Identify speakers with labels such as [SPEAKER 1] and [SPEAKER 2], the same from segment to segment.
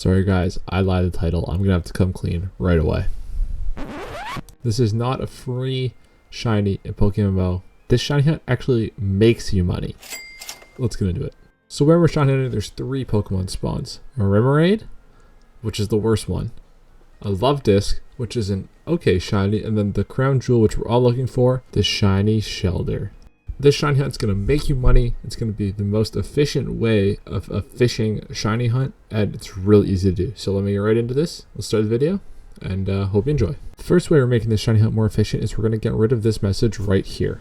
[SPEAKER 1] Sorry guys, I lied the title. I'm gonna have to come clean right away. This is not a free shiny in PokeMMO. This shiny hunt actually makes you money. Let's get into it. So when we're shiny hunting, there's 3 Pokemon spawns. A Remoraid, which is the worst one. A Love Disc, which is an okay shiny, and then the Crown Jewel, which we're all looking for, the shiny Shelder. This shiny hunt is going to make you money. It's going to be the most efficient way of a fishing shiny hunt, and it's really easy to do. So let me get right into this. Let's start the video, and hope you enjoy. The first way we're making this shiny hunt more efficient is we're going to get rid of this message right here.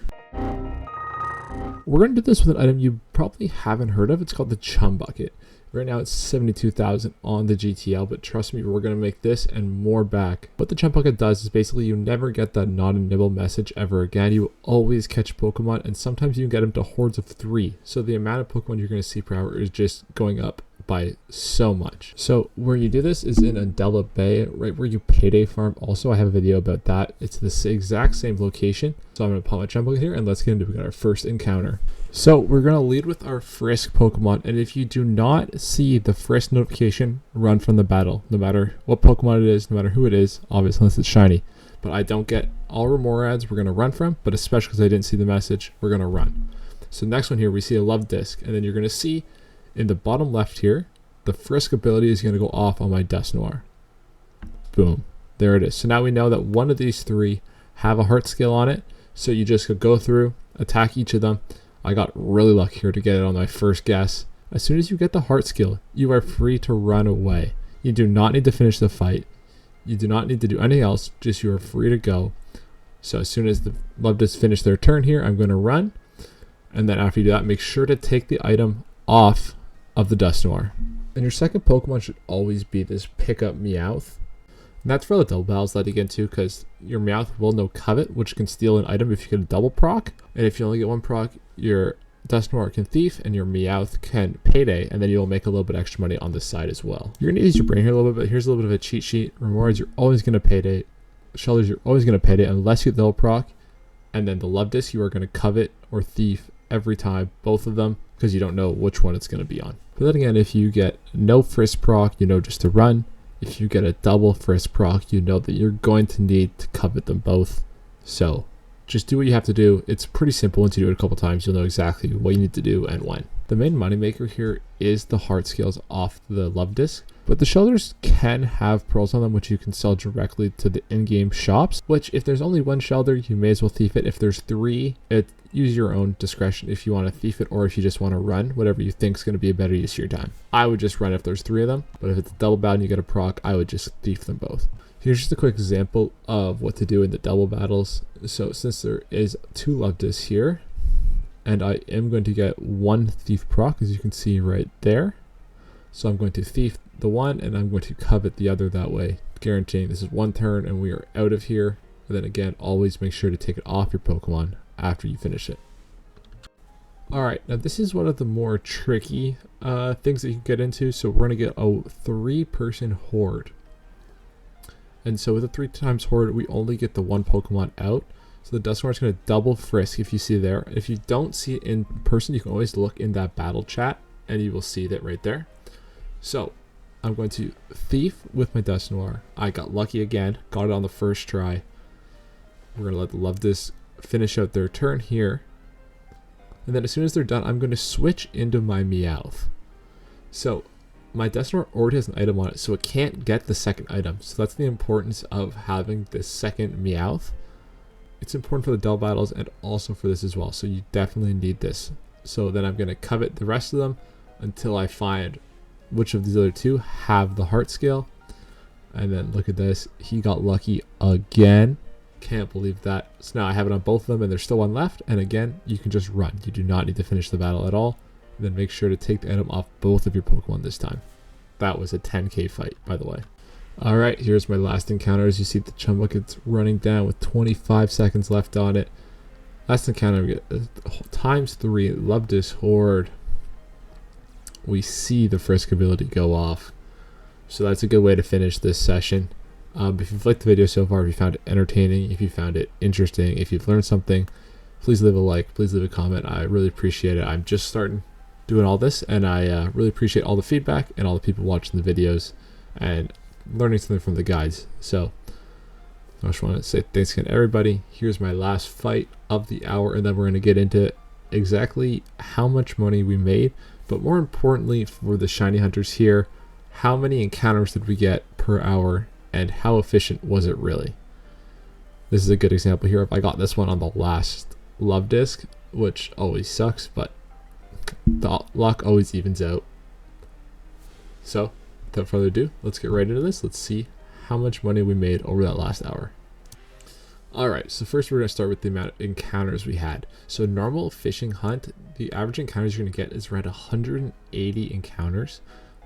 [SPEAKER 1] We're going to do this with an item you probably haven't heard of. It's called the Chum Bucket. Right now it's 72,000 on the GTL, but trust me, we're going to make this and more back. What the Chum Bucket does is basically you never get that not a nibble message ever again. You always catch Pokemon, and sometimes you can get them to hordes of 3. So the amount of Pokemon you're going to see per hour is just going up by so much. So where you do this is in Adela Bay, right where you payday farm. Also, I have a video about that. It's the exact same location. So I'm going to pop my Chum Bucket here and let's get into it. We got our first encounter. So we're going to lead with our Frisk Pokemon, and if you do not see the Frisk notification, run from the battle. No matter what Pokemon it is, no matter who it is, obviously unless it's shiny. But I don't get all Remorads we're going to run from, but especially because I didn't see the message, we're going to run. So next one here, we see a Love Disc, and then you're going to see in the bottom left here, the Frisk ability is going to go off on my Dusknoir. Boom. There it is. So now we know that one of these 3 have a heart skill on it, so you just could go through, attack each of them. I got really lucky here to get it on my first guess. As soon as you get the heart skill, you are free to run away. You do not need to finish the fight. You do not need to do anything else, just you are free to go. So as soon as the Love Disc finish their turn here, I'm going to run. And then after you do that, make sure to take the item off of the Dusknoir. And your second Pokemon should always be this Pickup Meowth. And that's for the double battles that you get into, because your Meowth will know Covet, which can steal an item if you get a double proc. And if you only get one proc, your Dusknoir can Thief and your Meowth can Payday, and then you'll make a little bit extra money on this side as well. You're going to use your brain here a little bit, but here's a little bit of a cheat sheet. Remorads, you're always going to Payday. Shelters, you're always going to Payday unless you get double proc. And then the Love Disc, you are going to Covet or Thief every time, both of them, because you don't know which one it's going to be on. But then again, if you get no Frisk proc, you know just to run. If you get a double Frisk proc, you know that you're going to need to Covet them both. So just do what you have to do. It's pretty simple. Once you do it a couple times, you'll know exactly what you need to do and when. The main moneymaker here is the heart scales off the Love Disc, but the Shelters can have pearls on them, which you can sell directly to the in-game shops, which if there's only one Shelter, you may as well thief it. If there's 3, use your own discretion if you want to thief it or if you just want to run, whatever you think is going to be a better use of your time. I would just run if there's 3 of them, but if it's a double battle and you get a proc, I would just thief them both. Here's just a quick example of what to do in the double battles. So since there is 2 Love Discs here, and I am going to get 1 Thief proc, as you can see right there. So I'm going to Thief the one, and I'm going to Covet the other that way, guaranteeing this is 1 turn and we are out of here. And then again, always make sure to take it off your Pokemon after you finish it. Alright, now this is one of the more tricky things that you can get into. So we're going to get a 3-person horde. And so with a 3 times horde, we only get the 1 Pokemon out. So the Dusknoir is going to double Frisk if you see there. If you don't see it in person, you can always look in that battle chat and you will see that right there. So I'm going to Thief with my Dusknoir. I got lucky again, got it on the first try. We're going to let the Love Disc finish out their turn here. And then as soon as they're done, I'm going to switch into my Meowth. So my Dusknoir already has an item on it, so it can't get the second item. So that's the importance of having this second Meowth. It's important for the double battles and also for this as well, so you definitely need this. So then I'm going to Covet the rest of them until I find which of these other 2 have the heart scale. And then look at this, he got lucky again. Can't believe that. So now I have it on both of them and there's still 1 left, and again, you can just run. You do not need to finish the battle at all. And then make sure to take the item off both of your Pokemon this time. That was a 10k fight, by the way. Alright, here's my last encounter. As you see, the Chum Bucket's running down with 25 seconds left on it. Last encounter, we get times 3 Love Disc horde. We see the Frisk ability go off. So that's a good way to finish this session. If you've liked the video so far, if you found it entertaining, if you found it interesting, if you've learned something, please leave a like, please leave a comment. I really appreciate it. I'm just starting doing all this, and I really appreciate all the feedback and all the people watching the videos. and learning something from the guides. So I just want to say thanks again, everybody. Here's my last fight of the hour, and then we're going to get into exactly how much money we made, but more importantly for the shiny hunters here, how many encounters did we get per hour, and how efficient was it really? This is a good example here. If I got this one on the last love disc, which always sucks, but the luck always evens out. So without further ado, let's get right into this. Let's see how much money we made over that last hour. Alright, so first we're going to start with the amount of encounters we had. So normal fishing hunt, the average encounters you're going to get is around 180 encounters.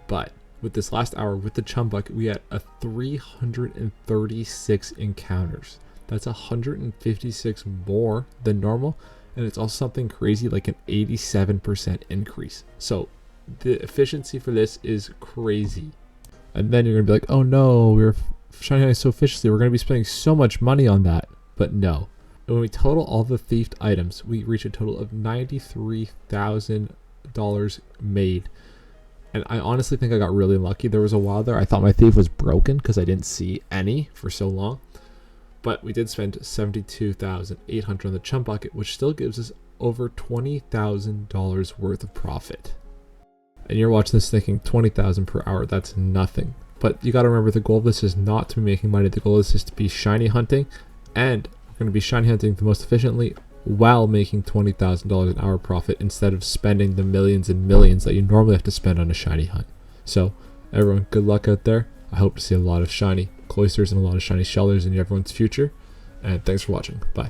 [SPEAKER 1] But with this last hour, with the chum bucket, we had 336 encounters. That's 156 more than normal. And it's also something crazy like an 87% increase. So the efficiency for this is crazy. And then you're going to be like, oh no, we were shiny hunting so efficiently. We're going to be spending so much money on that. But no. And when we total all the thieved items, we reach a total of $93,000 made. And I honestly think I got really lucky. There was a while there I thought my thief was broken because I didn't see any for so long. But we did spend $72,800 on the chum bucket, which still gives us over $20,000 worth of profit. And you're watching this thinking $20,000 per hour, that's nothing. But you got to remember, the goal of this is not to be making money. The goal is just to be shiny hunting, and we're going to be shiny hunting the most efficiently while making $20,000 an hour profit instead of spending the millions and millions that you normally have to spend on a shiny hunt. So everyone, good luck out there. I hope to see a lot of shiny cloisters and a lot of shiny shellers in everyone's future. And thanks for watching. Bye.